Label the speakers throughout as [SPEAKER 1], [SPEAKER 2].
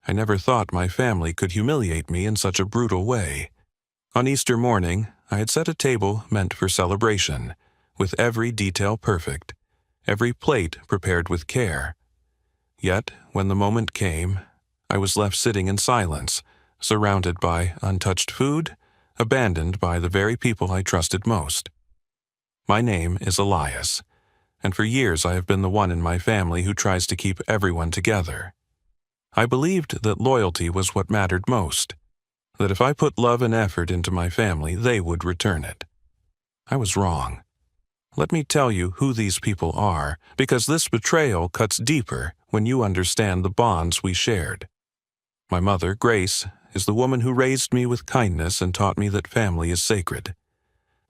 [SPEAKER 1] I never thought my family could humiliate me in such a brutal way. On Easter morning, I had set a table meant for celebration, with every detail perfect, every plate prepared with care. Yet, when the moment came, I was left sitting in silence, surrounded by untouched food, abandoned by the very people I trusted most. My name is Elias, and for years I have been the one in my family who tries to keep everyone together. I believed that loyalty was what mattered most, that if I put love and effort into my family, they would return it. I was wrong. Let me tell you who these people are, because this betrayal cuts deeper when you understand the bonds we shared. My mother, Grace, is the woman who raised me with kindness and taught me that family is sacred.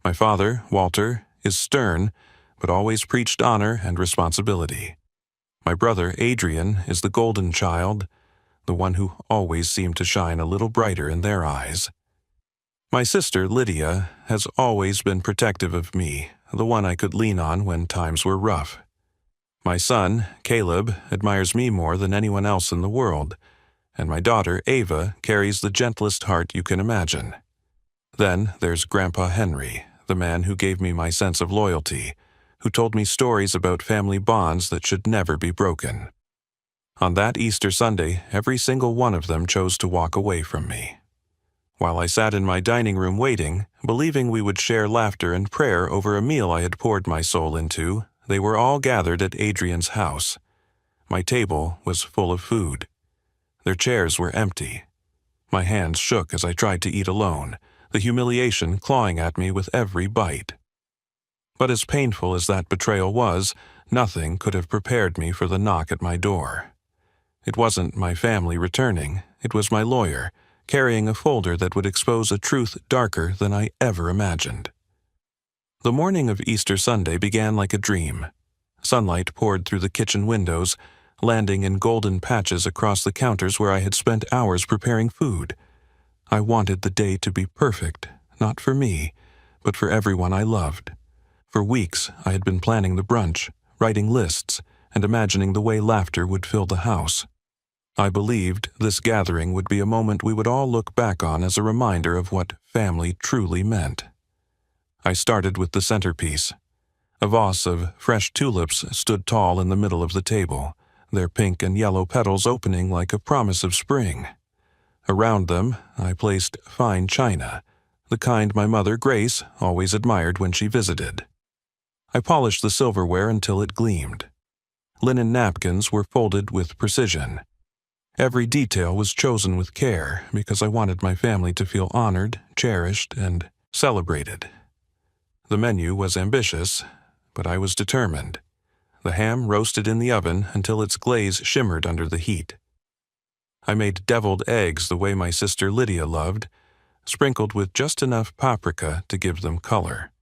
[SPEAKER 1] My father, Walter, is stern, but always preached honor and responsibility. My brother, Adrian, is the golden child, the one who always seemed to shine a little brighter in their eyes. My sister, Lydia, has always been protective of me, the one I could lean on when times were rough. My son, Caleb, admires me more than anyone else in the world, and my daughter, Ava, carries the gentlest heart you can imagine. Then there's Grandpa Henry, the man who gave me my sense of loyalty, who told me stories about family bonds that should never be broken. On that Easter Sunday, every single one of them chose to walk away from me. While I sat in my dining room waiting, believing we would share laughter and prayer over a meal I had poured my soul into, they were all gathered at Adrian's house. My table was full of food. Their chairs were empty. My hands shook as I tried to eat alone, the humiliation clawing at me with every bite. But as painful as that betrayal was, nothing could have prepared me for the knock at my door. It wasn't my family returning, it was my lawyer, carrying a folder that would expose a truth darker than I ever imagined. The morning of Easter Sunday began like a dream. Sunlight poured through the kitchen windows, landing in golden patches across the counters where I had spent hours preparing food. I wanted the day to be perfect, not for me, but for everyone I loved. For weeks, I had been planning the brunch, writing lists, and imagining the way laughter would fill the house. I believed this gathering would be a moment we would all look back on as a reminder of what family truly meant. I started with the centerpiece. A vase of fresh tulips stood tall in the middle of the table, their pink and yellow petals opening like a promise of spring. Around them, I placed fine china, the kind my mother, Grace, always admired when she visited. I polished the silverware until it gleamed. Linen napkins were folded with precision. Every detail was chosen with care because I wanted my family to feel honored, cherished, and celebrated. The menu was ambitious, but I was determined. The ham roasted in the oven until its glaze shimmered under the heat. I made deviled eggs the way my sister Lydia loved, sprinkled with just enough paprika to give them color.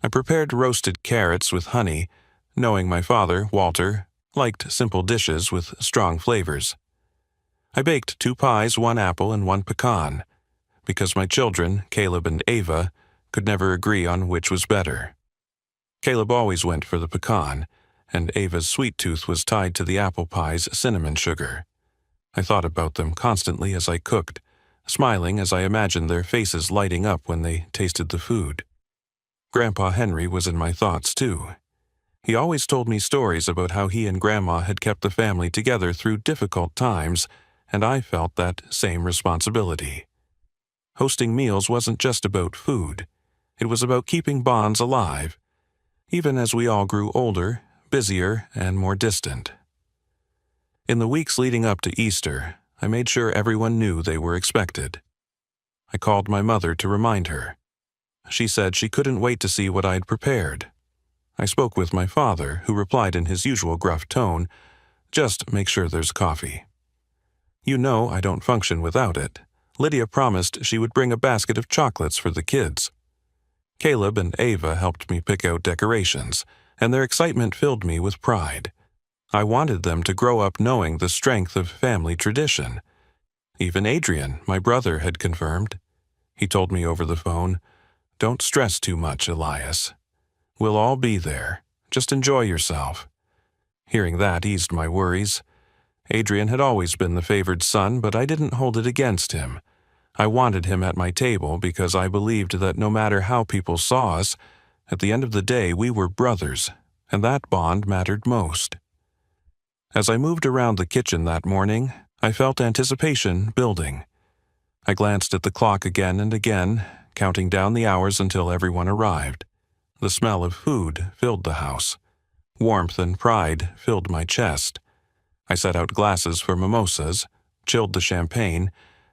[SPEAKER 1] I prepared roasted carrots with honey, knowing my father, Walter, liked simple dishes with strong flavors. I baked 2 pies, 1 apple, and 1 pecan, because my children, Caleb and Ava, could never agree on which was better. Caleb always went for the pecan, and Ava's sweet tooth was tied to the apple pie's cinnamon sugar. I thought about them constantly as I cooked, smiling as I imagined their faces lighting up when they tasted the food. Grandpa Henry was in my thoughts, too. He always told me stories about how he and Grandma had kept the family together through difficult times, and I felt that same responsibility. Hosting meals wasn't just about food. It was about keeping bonds alive, even as we all grew older, busier, and more distant. In the weeks leading up to Easter, I made sure everyone knew they were expected. I called my mother to remind her. She said she couldn't wait to see what I'd prepared. I spoke with my father, who replied in his usual gruff tone, "Just make sure there's coffee." You know I don't function without it. Lydia promised she would bring a basket of chocolates for the kids. Caleb and Ava helped me pick out decorations, and their excitement filled me with pride. I wanted them to grow up knowing the strength of family tradition. Even Adrian, my brother, had confirmed. He told me over the phone, "Don't stress too much, Elias. We'll all be there. Just enjoy yourself." Hearing that eased my worries. Adrian had always been the favored son, but I didn't hold it against him. I wanted him at my table because I believed that no matter how people saw us, at the end of the day we were brothers, and that bond mattered most. As I moved around the kitchen that morning, I felt anticipation building. I glanced at the clock again and again, counting down the hours until everyone arrived. The smell of food filled the house. Warmth and pride filled my chest. I set out glasses for mimosas, chilled the champagne,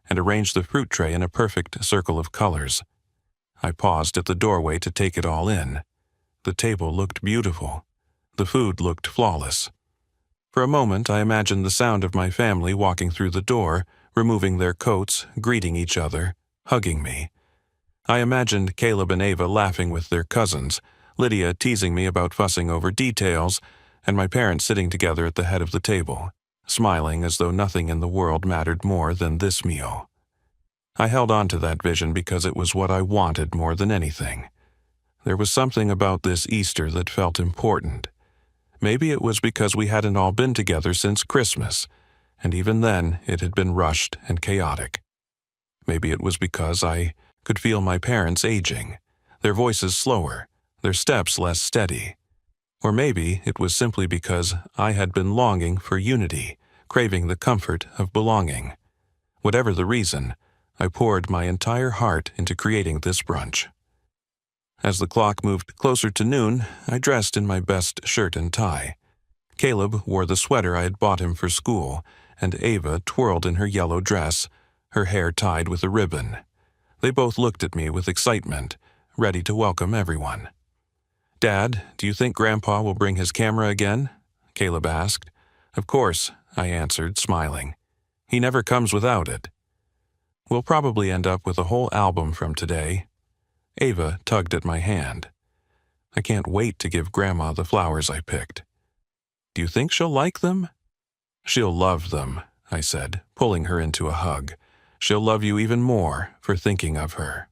[SPEAKER 1] and arranged the fruit tray in a perfect circle of colors. I paused at the doorway to take it all in. The table looked beautiful. The food looked flawless. For a moment, I imagined the sound of my family walking through the door, removing their coats, greeting each other, hugging me. I imagined Caleb and Ava laughing with their cousins, Lydia teasing me about fussing over details, and my parents sitting together at the head of the table, smiling as though nothing in the world mattered more than this meal. I held on to that vision because it was what I wanted more than anything. There was something about this Easter that felt important. Maybe it was because we hadn't all been together since Christmas, and even then it had been rushed and chaotic. Maybe it was because I could feel my parents aging, their voices slower, their steps less steady. Or maybe it was simply because I had been longing for unity, craving the comfort of belonging. Whatever the reason, I poured my entire heart into creating this brunch. As the clock moved closer to noon, I dressed in my best shirt and tie. Caleb wore the sweater I had bought him for school, and Ava twirled in her yellow dress, her hair tied with a ribbon. They both looked at me with excitement, ready to welcome everyone. "Dad, do you think Grandpa will bring his camera again?" Caleb asked. "Of course," I answered, smiling. "He never comes without it." "We'll probably end up with a whole album from today." Ava tugged at my hand. "I can't wait to give Grandma the flowers I picked." "Do you think she'll like them?" "She'll love them," I said, pulling her into a hug. "She'll love you even more for thinking of her."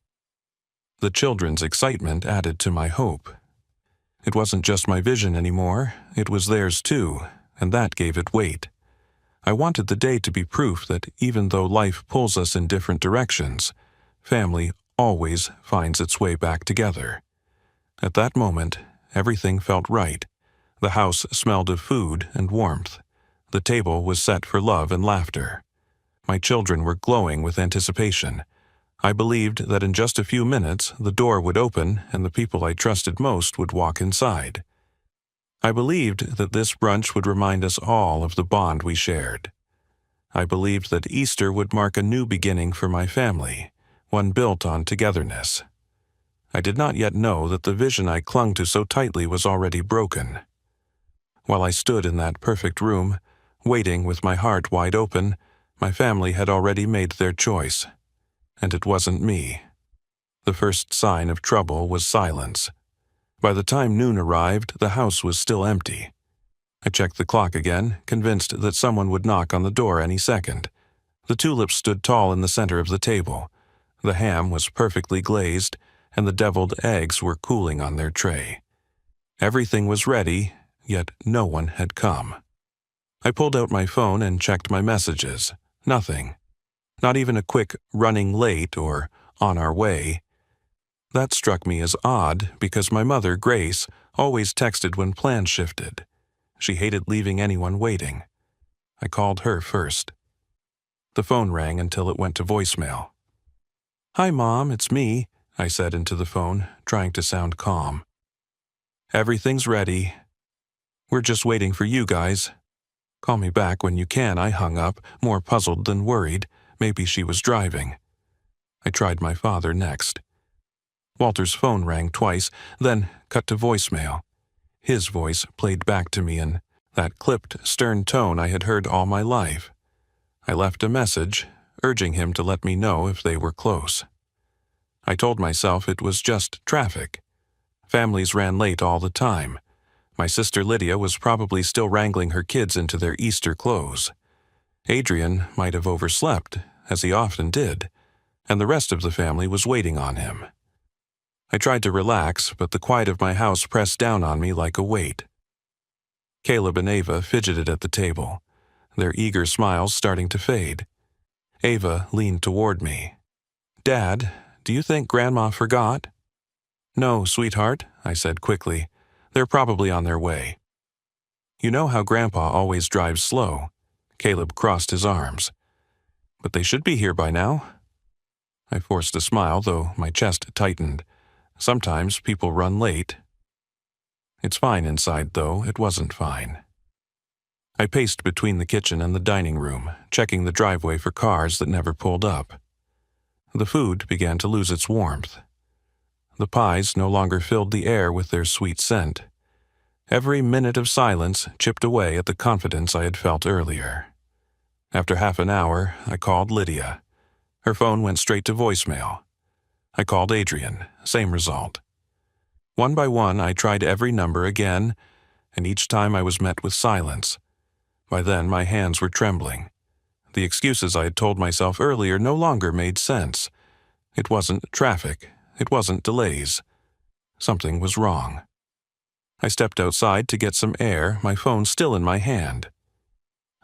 [SPEAKER 1] The children's excitement added to my hope. It wasn't just my vision anymore, it was theirs too, and that gave it weight. I wanted the day to be proof that even though life pulls us in different directions, family always finds its way back together. At that moment, everything felt right. The house smelled of food and warmth. The table was set for love and laughter. My children were glowing with anticipation. I believed that in just a few minutes the door would open and the people I trusted most would walk inside. I believed that this brunch would remind us all of the bond we shared. I believed that Easter would mark a new beginning for my family, one built on togetherness. I did not yet know that the vision I clung to so tightly was already broken. While I stood in that perfect room, waiting with my heart wide open, my family had already made their choice. And it wasn't me. The first sign of trouble was silence. By the time noon arrived, the house was still empty. I checked the clock again, convinced that someone would knock on the door any second. The tulips stood tall in the center of the table. The ham was perfectly glazed, and the deviled eggs were cooling on their tray. Everything was ready, yet no one had come. I pulled out my phone and checked my messages. Nothing. Not even a quick "running late" or "on our way." That struck me as odd because my mother, Grace, always texted when plans shifted. She hated leaving anyone waiting. I called her first. The phone rang until it went to voicemail. "Hi, Mom, it's me," I said into the phone, trying to sound calm. "Everything's ready. We're just waiting for you guys. Call me back when you can," I hung up, more puzzled than worried. Maybe she was driving. I tried my father next. Walter's phone rang twice, then cut to voicemail. His voice played back to me in that clipped, stern tone I had heard all my life. I left a message, urging him to let me know if they were close. I told myself it was just traffic. Families ran late all the time. My sister Lydia was probably still wrangling her kids into their Easter clothes. Adrian might have overslept, as he often did, and the rest of the family was waiting on him. I tried to relax, but the quiet of my house pressed down on me like a weight. Caleb and Ava fidgeted at the table. their eager smiles starting to fade. Ava leaned toward me. "Dad, do you think Grandma forgot?" "No, sweetheart," I said quickly. "They're probably on their way." "You know how Grandpa always drives slow." Caleb crossed his arms. "But they should be here by now." I forced a smile, though my chest tightened. Sometimes people run late. It's fine inside, though it wasn't fine. I paced between the kitchen and the dining room, checking the driveway for cars that never pulled up. The food began to lose its warmth. The pies no longer filled the air with their sweet scent. Every minute of silence chipped away at the confidence I had felt earlier. After half an hour, I called Lydia. Her phone went straight to voicemail. I called Adrian, same result. One by one, I tried every number again, and each time I was met with silence. By then, my hands were trembling. The excuses I had told myself earlier no longer made sense. It wasn't traffic. It wasn't delays. Something was wrong. I stepped outside to get some air, my phone still in my hand.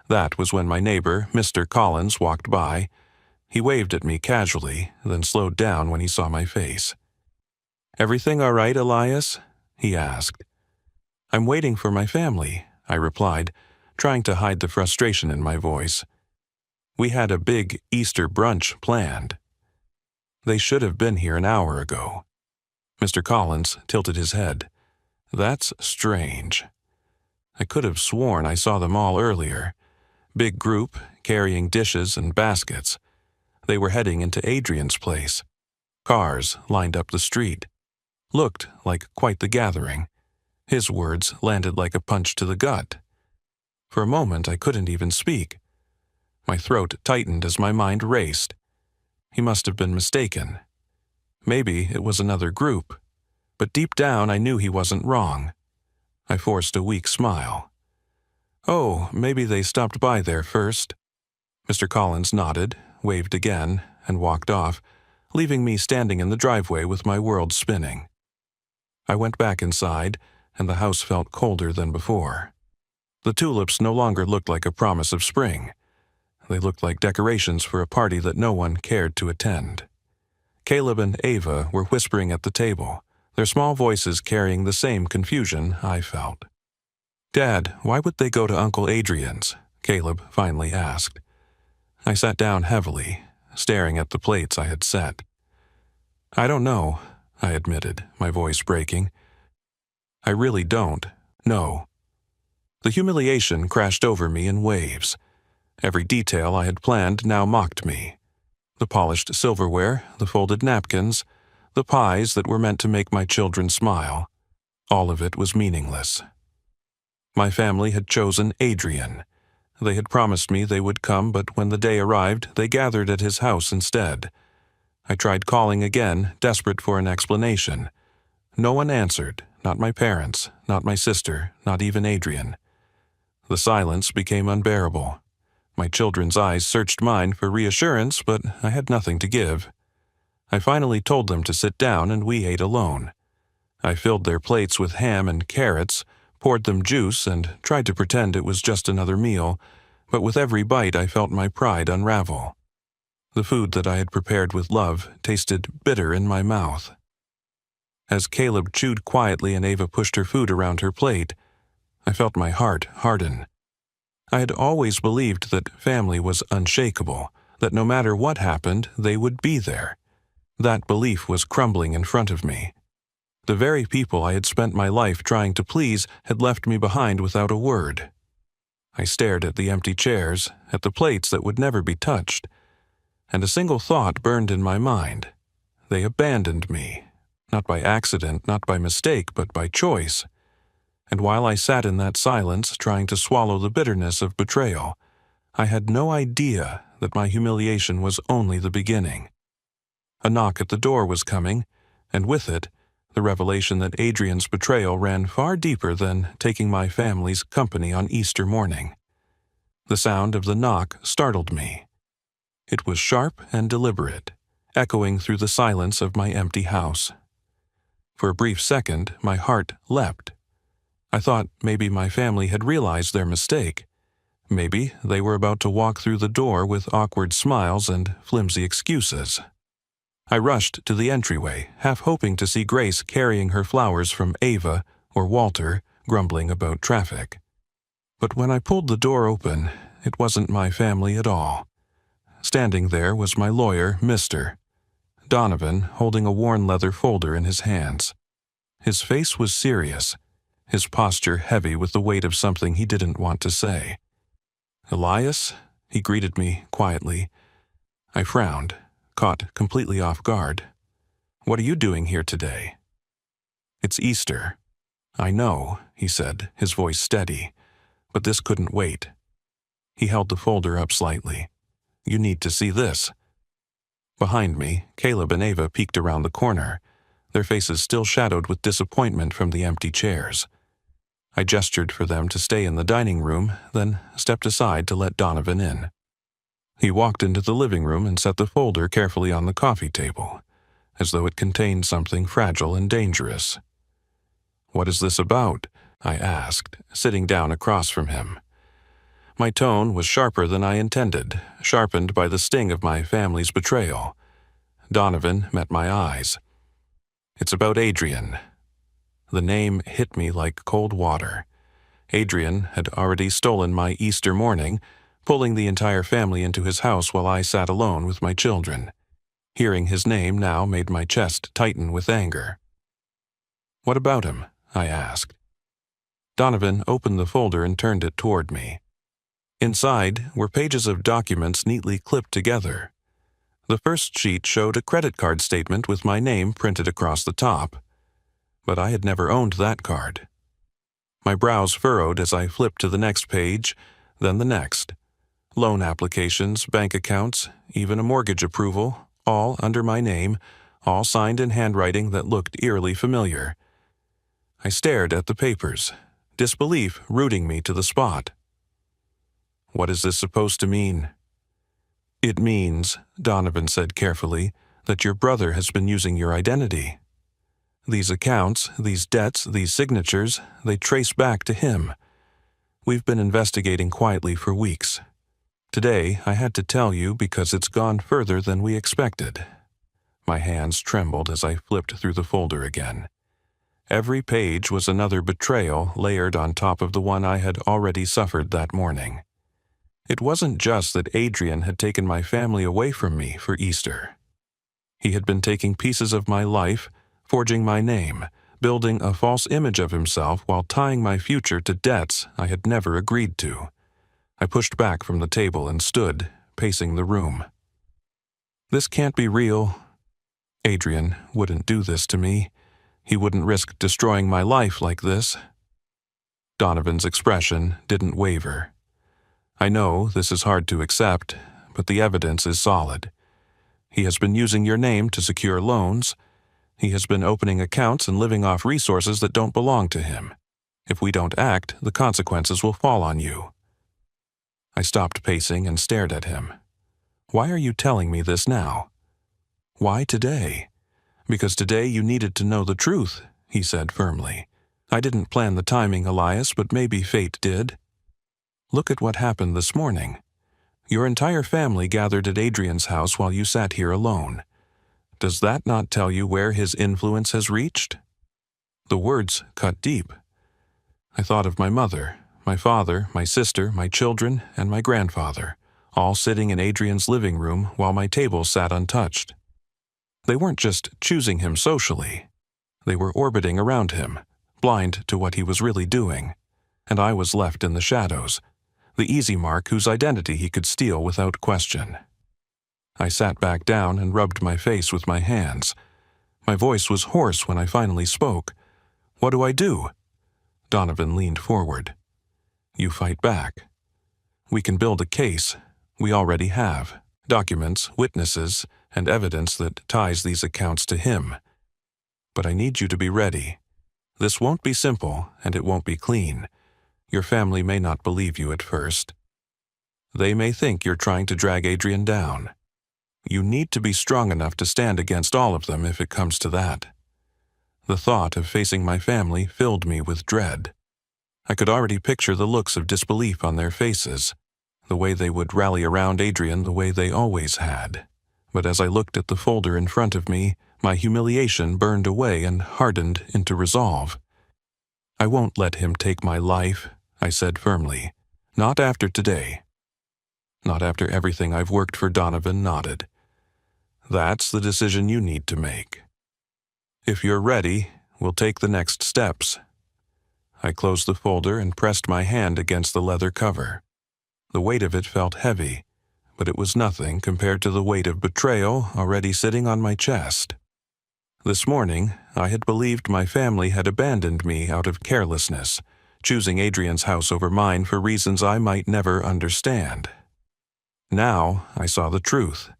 [SPEAKER 1] That was when my neighbor, Mr. Collins, walked by. He waved at me casually, then slowed down when he saw my face. "Everything all right, Elias?" he asked. "I'm waiting for my family," I replied, trying to hide the frustration in my voice. We had a big Easter brunch planned. "They should have been here an hour ago." Mr. Collins tilted his head. "That's strange. I could have sworn I saw them all earlier. Big group, carrying dishes and baskets. They were heading into Adrian's place. Cars lined up the street. Looked like quite the gathering." His words landed like a punch to the gut. For a moment, I couldn't even speak. My throat tightened as my mind raced. He must have been mistaken. Maybe it was another group. But deep down, I knew he wasn't wrong. I forced a weak smile. "Oh, maybe they stopped by there first." Mr. Collins nodded, waved again, and walked off, leaving me standing in the driveway with my world spinning. I went back inside, and the house felt colder than before. The tulips no longer looked like a promise of spring. They looked like decorations for a party that no one cared to attend. Caleb and Ava were whispering at the table, their small voices carrying the same confusion I felt. "Dad, why would they go to Uncle Adrian's?" Caleb finally asked. I sat down heavily, staring at the plates I had set. "I don't know," I admitted, my voice breaking. "I really don't know." The humiliation crashed over me in waves. Every detail I had planned now mocked me. The polished silverware, the folded napkins, the pies that were meant to make my children smile. All of it was meaningless. My family had chosen Adrian. They had promised me they would come, but when the day arrived, they gathered at his house instead. I tried calling again, desperate for an explanation. No one answered, not my parents, not my sister, not even Adrian. The silence became unbearable. My children's eyes searched mine for reassurance, but I had nothing to give. I finally told them to sit down, and we ate alone. I filled their plates with ham and carrots, poured them juice, and tried to pretend it was just another meal, but with every bite I felt my pride unravel. The food that I had prepared with love tasted bitter in my mouth. As Caleb chewed quietly and Ava pushed her food around her plate, I felt my heart harden. I had always believed that family was unshakable, that no matter what happened, they would be there. That belief was crumbling in front of me. The very people I had spent my life trying to please had left me behind without a word. I stared at the empty chairs, at the plates that would never be touched, and a single thought burned in my mind. They abandoned me, not by accident, not by mistake, but by choice. And while I sat in that silence, trying to swallow the bitterness of betrayal, I had no idea that my humiliation was only the beginning. A knock at the door was coming, and with it, the revelation that Adrian's betrayal ran far deeper than taking my family's company on Easter morning. The sound of the knock startled me. It was sharp and deliberate, echoing through the silence of my empty house. For a brief second, my heart leapt. I thought maybe my family had realized their mistake. Maybe they were about to walk through the door with awkward smiles and flimsy excuses. I rushed to the entryway, half hoping to see Grace carrying her flowers from Ava or Walter, grumbling about traffic. But when I pulled the door open, it wasn't my family at all. Standing there was my lawyer, Mr. Donovan, holding a worn leather folder in his hands. His face was serious, his posture heavy with the weight of something he didn't want to say. "Elias?" he greeted me quietly. I frowned, caught completely off guard. "What are you doing here today?" "It's Easter." "I know," he said, his voice steady, "but this couldn't wait." He held the folder up slightly. "You need to see this." Behind me, Caleb and Ava peeked around the corner, their faces still shadowed with disappointment from the empty chairs. I gestured for them to stay in the dining room, then stepped aside to let Donovan in. He walked into the living room and set the folder carefully on the coffee table, as though it contained something fragile and dangerous. "What is this about?" I asked, sitting down across from him. My tone was sharper than I intended, sharpened by the sting of my family's betrayal. Donovan met my eyes. "It's about Adrian." The name hit me like cold water. Adrian had already stolen my Easter morning, pulling the entire family into his house while I sat alone with my children. Hearing his name now made my chest tighten with anger. "What about him?" I asked. Donovan opened the folder and turned it toward me. Inside were pages of documents neatly clipped together. The first sheet showed a credit card statement with my name printed across the top. But I had never owned that card. My brows furrowed as I flipped to the next page, then the next. Loan applications, bank accounts, even a mortgage approval, all under my name, all signed in handwriting that looked eerily familiar. I stared at the papers, disbelief rooting me to the spot. "What is this supposed to mean?" "It means," Donovan said carefully, "that your brother has been using your identity. These accounts, these debts, these signatures, they trace back to him. We've been investigating quietly for weeks. Today, I had to tell you because it's gone further than we expected." My hands trembled as I flipped through the folder again. Every page was another betrayal layered on top of the one I had already suffered that morning. It wasn't just that Adrian had taken my family away from me for Easter. He had been taking pieces of my life, forging my name, building a false image of himself while tying my future to debts I had never agreed to. I pushed back from the table and stood, pacing the room. "This can't be real. Adrian wouldn't do this to me. He wouldn't risk destroying my life like this." Donovan's expression didn't waver. "I know this is hard to accept, but the evidence is solid. He has been using your name to secure loans. He has been opening accounts and living off resources that don't belong to him. If we don't act, the consequences will fall on you." I stopped pacing and stared at him. "Why are you telling me this now?" "Why today?" "Because today you needed to know the truth," he said firmly. "I didn't plan the timing, Elias, but maybe fate did. Look at what happened this morning. Your entire family gathered at Adrian's house while you sat here alone. Does that not tell you where his influence has reached?" The words cut deep. I thought of my mother, my father, my sister, my children, and my grandfather, all sitting in Adrian's living room while my table sat untouched. They weren't just choosing him socially. They were orbiting around him, blind to what he was really doing. And I was left in the shadows, the easy mark whose identity he could steal without question. I sat back down and rubbed my face with my hands. My voice was hoarse when I finally spoke. "What do I do?" Donovan leaned forward. "You fight back. We can build a case. We already have documents, witnesses, and evidence that ties these accounts to him. But I need you to be ready. This won't be simple, and it won't be clean. Your family may not believe you at first. They may think you're trying to drag Adrian down. You need to be strong enough to stand against all of them if it comes to that." The thought of facing my family filled me with dread. I could already picture the looks of disbelief on their faces, the way they would rally around Adrian the way they always had. But as I looked at the folder in front of me, my humiliation burned away and hardened into resolve. "I won't let him take my life," I said firmly. "Not after today." "Not after everything I've worked for." Donovan nodded. "That's the decision you need to make. If you're ready, we'll take the next steps." I closed the folder and pressed my hand against the leather cover. The weight of it felt heavy, but it was nothing compared to the weight of betrayal already sitting on my chest. This morning, I had believed my family had abandoned me out of carelessness, choosing Adrian's house over mine for reasons I might never understand. Now I saw the truth.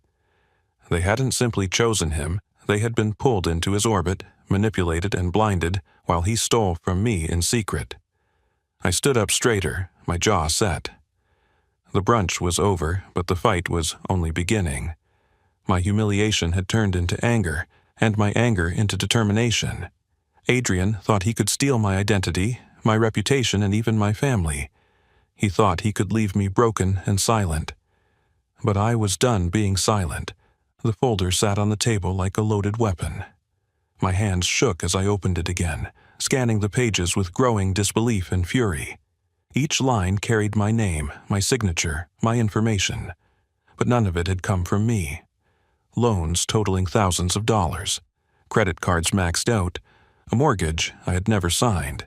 [SPEAKER 1] They hadn't simply chosen him, they had been pulled into his orbit, manipulated and blinded, while he stole from me in secret. I stood up straighter, my jaw set. The brunch was over, but the fight was only beginning. My humiliation had turned into anger, and my anger into determination. Adrian thought he could steal my identity, my reputation, and even my family. He thought he could leave me broken and silent. But I was done being silent. The folder sat on the table like a loaded weapon. My hands shook as I opened it again, scanning the pages with growing disbelief and fury. Each line carried my name, my signature, my information, but none of it had come from me. Loans totaling thousands of dollars, credit cards maxed out, a mortgage I had never signed,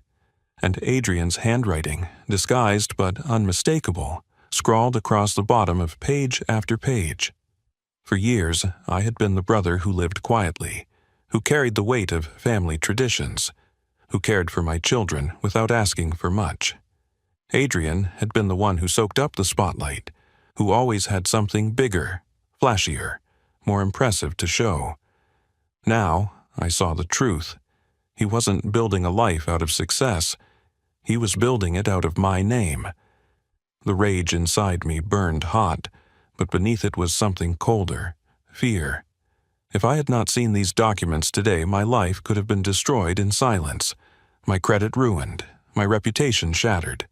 [SPEAKER 1] and Adrian's handwriting, disguised but unmistakable, scrawled across the bottom of page after page. For years, I had been the brother who lived quietly, who carried the weight of family traditions, who cared for my children without asking for much. Adrian had been the one who soaked up the spotlight, who always had something bigger, flashier, more impressive to show. Now I saw the truth. He wasn't building a life out of success. He was building it out of my name. The rage inside me burned hot, but beneath it was something colder, fear. If I had not seen these documents today, my life could have been destroyed in silence, my credit ruined, my reputation shattered,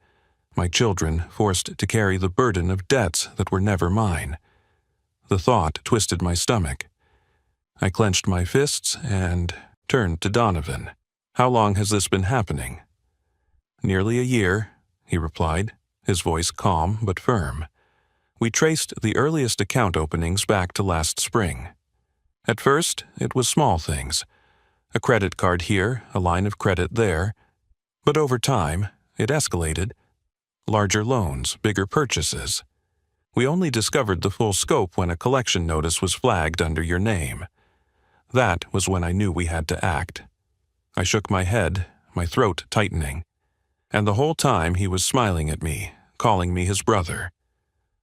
[SPEAKER 1] my children forced to carry the burden of debts that were never mine. The thought twisted my stomach. I clenched my fists and turned to Donovan. "How long has this been happening?" "Nearly a year," he replied, his voice calm but firm. "We traced the earliest account openings back to last spring. At first, it was small things. A credit card here, a line of credit there. But over time, it escalated. Larger loans, bigger purchases. We only discovered the full scope when a collection notice was flagged under your name. That was when I knew we had to act." I shook my head, my throat tightening. And the whole time he was smiling at me, calling me his brother.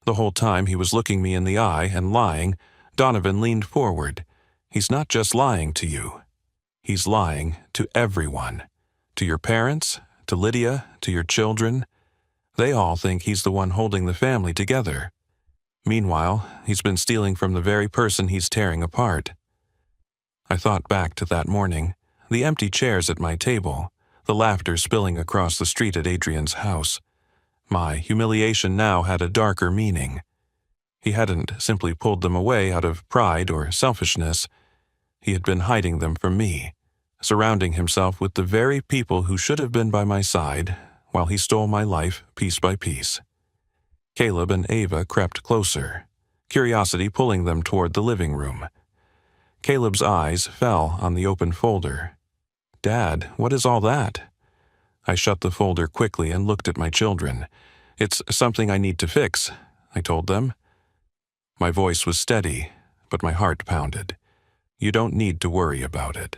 [SPEAKER 1] The whole time he was looking me in the eye and lying, Donovan leaned forward. "He's not just lying to you. He's lying to everyone. To your parents, to Lydia, to your children. They all think he's the one holding the family together. Meanwhile, he's been stealing from the very person he's tearing apart." I thought back to that morning, the empty chairs at my table, the laughter spilling across the street at Adrian's house. My humiliation now had a darker meaning. He hadn't simply pulled them away out of pride or selfishness. He had been hiding them from me, surrounding himself with the very people who should have been by my side, while he stole my life piece by piece. Caleb and Ava crept closer, curiosity pulling them toward the living room. Caleb's eyes fell on the open folder. "Dad, what is all that?" I shut the folder quickly and looked at my children. "It's something I need to fix," I told them. My voice was steady, but my heart pounded. "You don't need to worry about it.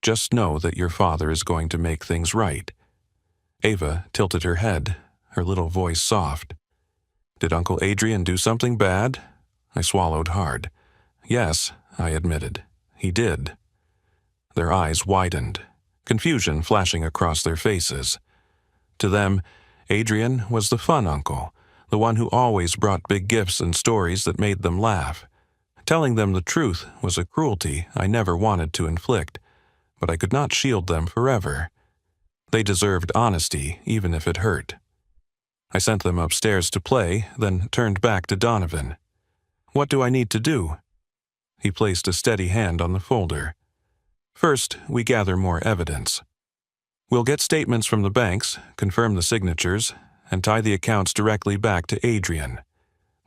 [SPEAKER 1] Just know that your father is going to make things right." Ava tilted her head, her little voice soft. "Did Uncle Adrian do something bad?" I swallowed hard. "Yes," I admitted. "He did." Their eyes widened, confusion flashing across their faces. To them, Adrian was the fun uncle, the one who always brought big gifts and stories that made them laugh. Telling them the truth was a cruelty I never wanted to inflict, but I could not shield them forever. They deserved honesty, even if it hurt. I sent them upstairs to play, then turned back to Donovan. "What do I need to do?" He placed a steady hand on the folder. "First, we gather more evidence. We'll get statements from the banks, confirm the signatures, and tie the accounts directly back to Adrian.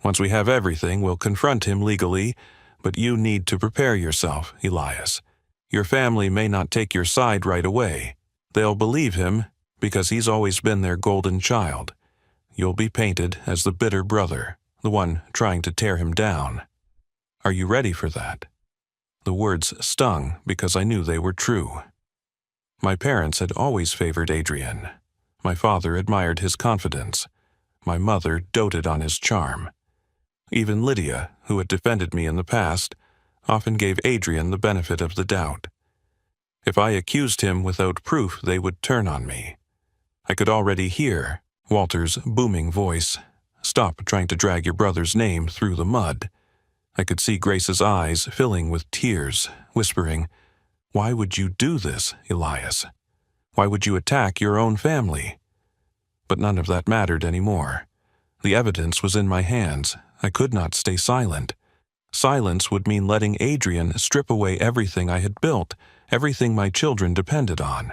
[SPEAKER 1] Once we have everything, we'll confront him legally, but you need to prepare yourself, Elias. Your family may not take your side right away. They'll believe him because he's always been their golden child. You'll be painted as the bitter brother, the one trying to tear him down. Are you ready for that?" The words stung because I knew they were true. My parents had always favored Adrian. My father admired his confidence. My mother doted on his charm. Even Lydia, who had defended me in the past, often gave Adrian the benefit of the doubt. If I accused him without proof, they would turn on me. I could already hear Walter's booming voice, "Stop trying to drag your brother's name through the mud." I could see Grace's eyes filling with tears, whispering, "Why would you do this, Elias? Why would you attack your own family?" But none of that mattered anymore. The evidence was in my hands. I could not stay silent. Silence would mean letting Adrian strip away everything I had built, everything my children depended on.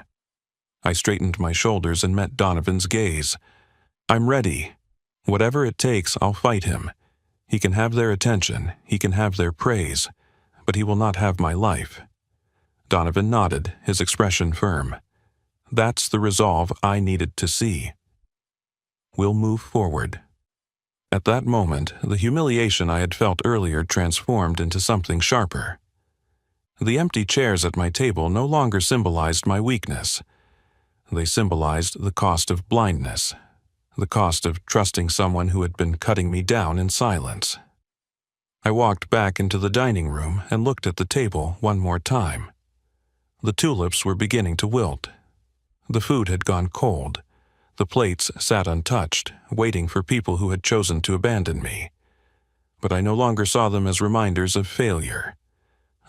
[SPEAKER 1] I straightened my shoulders and met Donovan's gaze. "I'm ready. Whatever it takes, I'll fight him. He can have their attention, he can have their praise, but he will not have my life." Donovan nodded, his expression firm. That's the resolve I needed to see. "We'll move forward." At that moment, the humiliation I had felt earlier transformed into something sharper. The empty chairs at my table no longer symbolized my weakness. They symbolized the cost of blindness, the cost of trusting someone who had been cutting me down in silence. I walked back into the dining room and looked at the table one more time. The tulips were beginning to wilt. The food had gone cold. The plates sat untouched, waiting for people who had chosen to abandon me. But I no longer saw them as reminders of failure.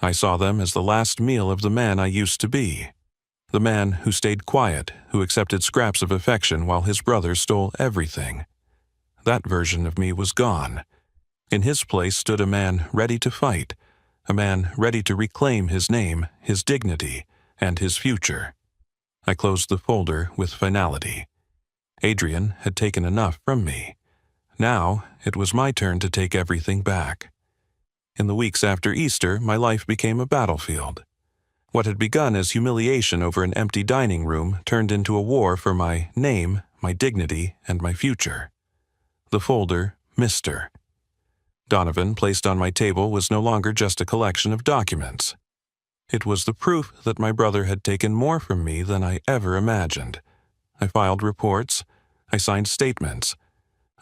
[SPEAKER 1] I saw them as the last meal of the man I used to be. The man who stayed quiet, who accepted scraps of affection while his brother stole everything. That version of me was gone. In his place stood a man ready to fight, a man ready to reclaim his name, his dignity, and his future. I closed the folder with finality. Adrian had taken enough from me. Now it was my turn to take everything back. In the weeks after Easter, my life became a battlefield. What had begun as humiliation over an empty dining room turned into a war for my name, my dignity, and my future. The folder, Mr. Donovan, placed on my table, was no longer just a collection of documents. It was the proof that my brother had taken more from me than I ever imagined. I filed reports. I signed statements.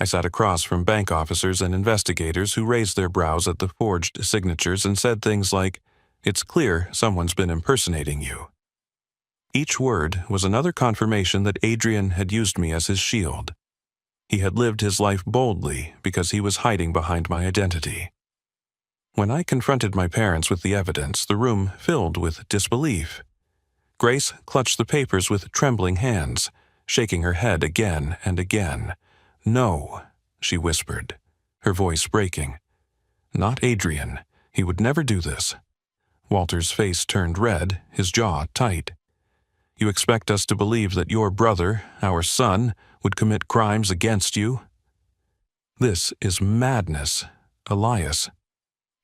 [SPEAKER 1] I sat across from bank officers and investigators who raised their brows at the forged signatures and said things like, "It's clear someone's been impersonating you." Each word was another confirmation that Adrian had used me as his shield. He had lived his life boldly because he was hiding behind my identity. When I confronted my parents with the evidence, the room filled with disbelief. Grace clutched the papers with trembling hands, shaking her head again and again. "No," she whispered, her voice breaking. "Not Adrian. He would never do this." Walter's face turned red, his jaw tight. "You expect us to believe that your brother, our son, would commit crimes against you?" "This is madness, Elias."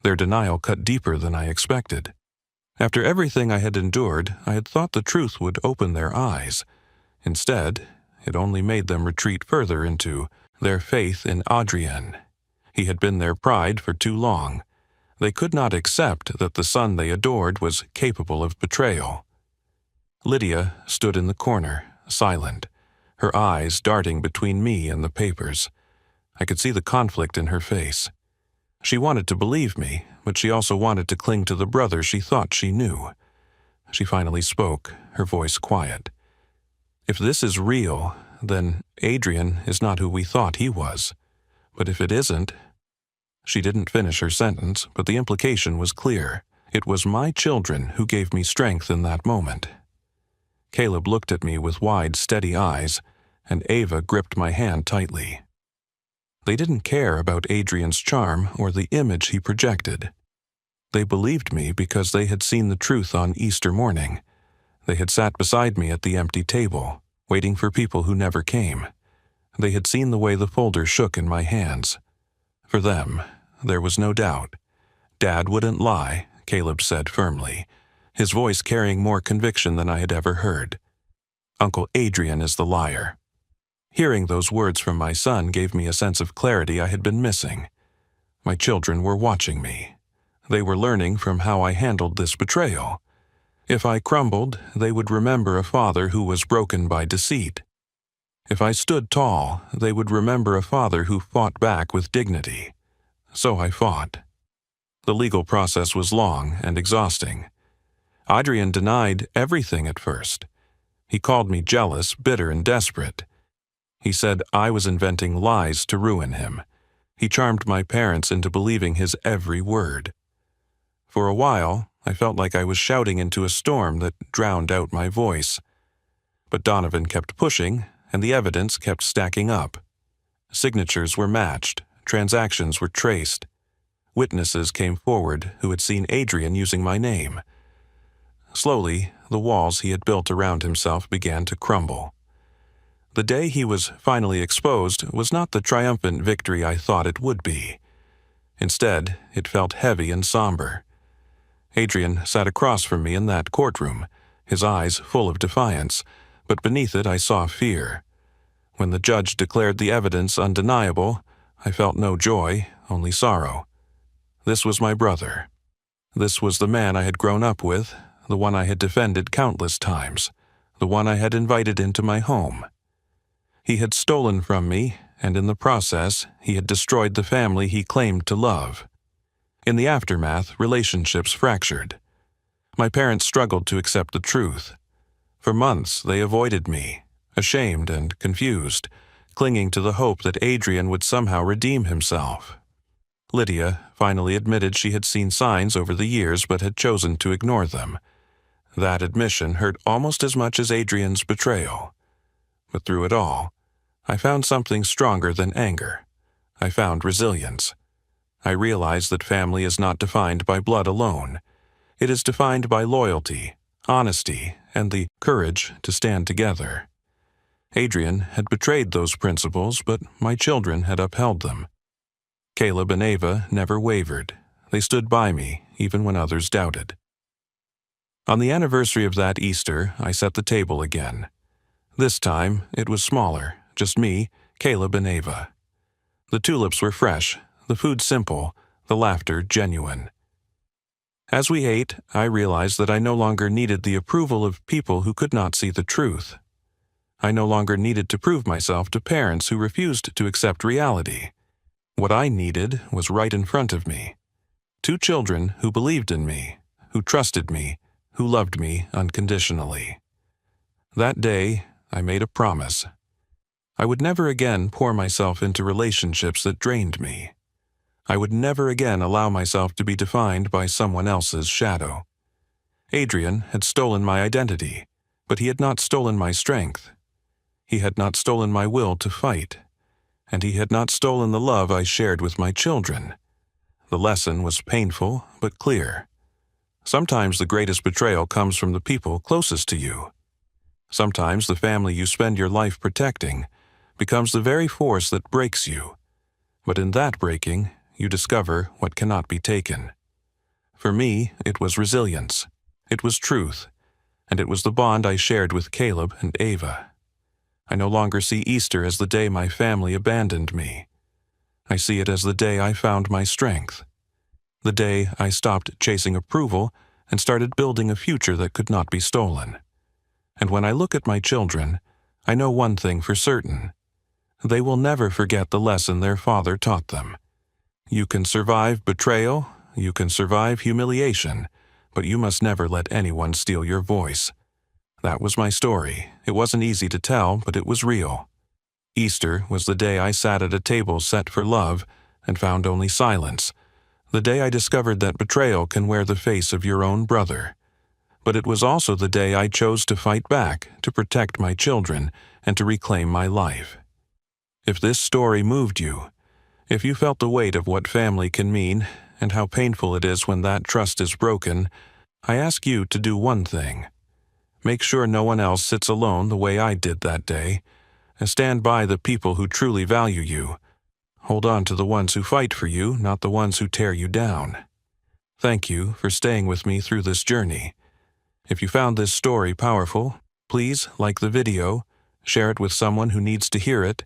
[SPEAKER 1] Their denial cut deeper than I expected. After everything I had endured, I had thought the truth would open their eyes. Instead, it only made them retreat further into their faith in Adrian. He had been their pride for too long. They could not accept that the son they adored was capable of betrayal. Lydia stood in the corner, silent, her eyes darting between me and the papers. I could see the conflict in her face. She wanted to believe me, but she also wanted to cling to the brother she thought she knew. She finally spoke, her voice quiet. "If this is real, then Adrian is not who we thought he was. But if it isn't—" She didn't finish her sentence, but the implication was clear. It was my children who gave me strength in that moment. Caleb looked at me with wide, steady eyes, and Ava gripped my hand tightly. They didn't care about Adrian's charm or the image he projected. They believed me because they had seen the truth on Easter morning. They had sat beside me at the empty table, waiting for people who never came. They had seen the way the folder shook in my hands. For them, there was no doubt. Dad wouldn't lie, Caleb said firmly, his voice carrying more conviction than I had ever heard. Uncle Adrian is the liar. Hearing those words from my son gave me a sense of clarity I had been missing. My children were watching me. They were learning from how I handled this betrayal. If I crumbled, they would remember a father who was broken by deceit. If I stood tall, they would remember a father who fought back with dignity. So I fought. The legal process was long and exhausting. Adrian denied everything at first. He called me jealous, bitter, and desperate. He said I was inventing lies to ruin him. He charmed my parents into believing his every word. For a while, I felt like I was shouting into a storm that drowned out my voice. But Donovan kept pushing, and the evidence kept stacking up. Signatures were matched, transactions were traced. Witnesses came forward who had seen Adrian using my name. Slowly, the walls he had built around himself began to crumble. The day he was finally exposed was not the triumphant victory I thought it would be. Instead, it felt heavy and somber. Adrian sat across from me in that courtroom, his eyes full of defiance, but beneath it I saw fear. When the judge declared the evidence undeniable, I felt no joy, only sorrow. This was my brother. This was the man I had grown up with, the one I had defended countless times, the one I had invited into my home. He had stolen from me, and in the process, he had destroyed the family he claimed to love. In the aftermath, relationships fractured. My parents struggled to accept the truth. For months, they avoided me, ashamed and confused, clinging to the hope that Adrian would somehow redeem himself. Lydia finally admitted she had seen signs over the years but had chosen to ignore them. That admission hurt almost as much as Adrian's betrayal. But through it all, I found something stronger than anger. I found resilience. I realized that family is not defined by blood alone. It is defined by loyalty, honesty, and the courage to stand together. Adrian had betrayed those principles, but my children had upheld them. Caleb and Ava never wavered. They stood by me, even when others doubted. On the anniversary of that Easter, I set the table again. This time, it was smaller, just me, Caleb, and Ava. The tulips were fresh, the food simple, the laughter genuine. As we ate, I realized that I no longer needed the approval of people who could not see the truth. I no longer needed to prove myself to parents who refused to accept reality. What I needed was right in front of me. 2 children who believed in me, who trusted me, who loved me unconditionally. That day, I made a promise. I would never again pour myself into relationships that drained me. I would never again allow myself to be defined by someone else's shadow. Adrian had stolen my identity, but he had not stolen my strength. He had not stolen my will to fight, and he had not stolen the love I shared with my children. The lesson was painful but clear. Sometimes the greatest betrayal comes from the people closest to you. Sometimes the family you spend your life protecting becomes the very force that breaks you. But in that breaking, you discover what cannot be taken. For me, it was resilience. It was truth. And it was the bond I shared with Caleb and Ava. I no longer see Easter as the day my family abandoned me. I see it as the day I found my strength. The day I stopped chasing approval and started building a future that could not be stolen. And when I look at my children, I know one thing for certain. They will never forget the lesson their father taught them. You can survive betrayal, you can survive humiliation, but you must never let anyone steal your voice. That was my story. It wasn't easy to tell, but it was real. Easter was the day I sat at a table set for love and found only silence. The day I discovered that betrayal can wear the face of your own brother. but it was also the day I chose to fight back, to protect my children, and to reclaim my life. If this story moved you, if you felt the weight of what family can mean and how painful it is when that trust is broken, I ask you to do one thing. Make sure no one else sits alone the way I did that day, and stand by the people who truly value you. Hold on to the ones who fight for you, not the ones who tear you down. Thank you for staying with me through this journey. If you found this story powerful, please like the video, share it with someone who needs to hear it,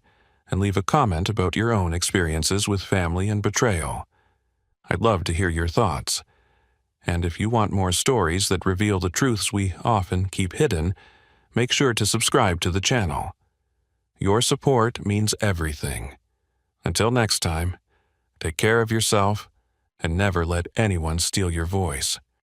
[SPEAKER 1] and leave a comment about your own experiences with family and betrayal. I'd love to hear your thoughts. And if you want more stories that reveal the truths we often keep hidden, make sure to subscribe to the channel. Your support means everything. Until next time, take care of yourself and never let anyone steal your voice.